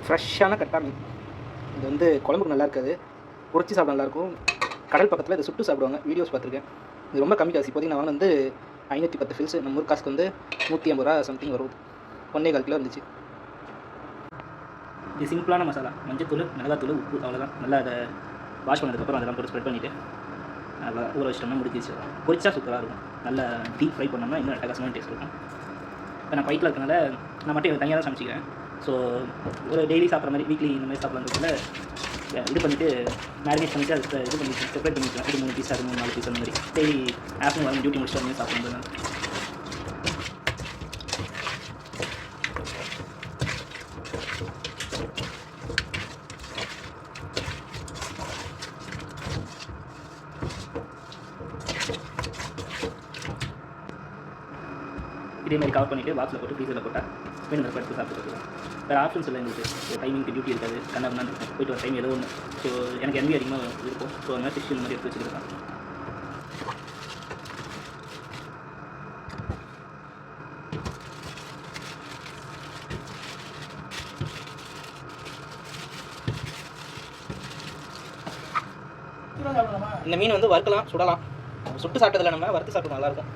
ஃப்ரெஷ்ஷான கட்டா மீன். இது வந்து குழம்புக்கு நல்லா இருக்காது, பொரிச்சு சாப்பிட நல்லாயிருக்கும். கடல் பக்கத்தில் இதை சுட்டு சாப்பிடுவாங்க, வீடியோஸ் பார்த்துருக்கேன். இது ரொம்ப கம்மி காசு. இப்போதைக்கு நான் வாங்க வந்து 510 ஃபில்ஸ், நம்ம ஊர் காசுக்கு வந்து 150 ரூபா சம்திங் வரும். 1.25 கிலோ இருந்துச்சு. இது சிம்பிளான மசாலா, மஞ்சத்தூள், மிளகாத்தூள், உப்பு, அவ்வளோதான். நல்லா அதை வாஷ் பண்ணதுக்கப்புறம் அதெல்லாம் போட்டு ஸ்ப்ரெட் பண்ணிவிட்டு நல்லா ஊற வச்சிட்டோம்னா முடிஞ்சிச்சு. பொரிச்சா சூப்பராக இருக்கும். நல்லா டீப் ஃப்ரை பண்ணோம்னா இன்னும் அட்டகாசமான டேஸ்ட் இருக்கும். இப்போ நான் ஃபைட்டில் இருக்கனால நான் மட்டும் எனக்கு தனியாக தான் சமைச்சிக்கிறேன். ஸோ ஒரு டெய்லி சாப்பிட்ற மாதிரி, வீக்லி இந்த மாதிரி சாப்பிட்றதுக்குள்ள இது பண்ணிவிட்டு மேரினேட் பண்ணிவிட்டு அதுக்கு இது பண்ணி செப்பரேட் பண்ணி வச்சுருவேன். இது 3 பீஸ், அது 3-4 பீஸ் அந்த மாதிரி. டெய்லி ஆஃப்டர்நூன் வரும் டியூட்டி முடிச்சுட்டு வந்து சாப்பிடுறது தான். இதே மாதிரி கவர் பண்ணிவிட்டு பாக்ஸில் போட்டு ஃப்ரீசரில் போட்டால் மீன் எடுத்து சாப்பிட்டு வேறு ஆப்ஷன்ஸ் இல்லை. எங்களுக்கு டைமிங்க்கு டியூட்டி இருக்காது, கண்ணா இருக்கும், போய்ட்டு ஒரு டைம் ஏதோ ஒன்று. ஸோ எனக்கு என்வி அதிகமாக இருக்கும். ஸோ அந்த மாதிரி ஃபிஷ் இந்த மாதிரி எடுத்து வச்சுருக்கேன். இந்த மீன் வந்து வறுக்கலாம், சுடலாம். சுட்டு சாப்பிட்டதில்ல, நம்ம வறுத்து சாப்பிட்டு நல்லாயிருக்கும்.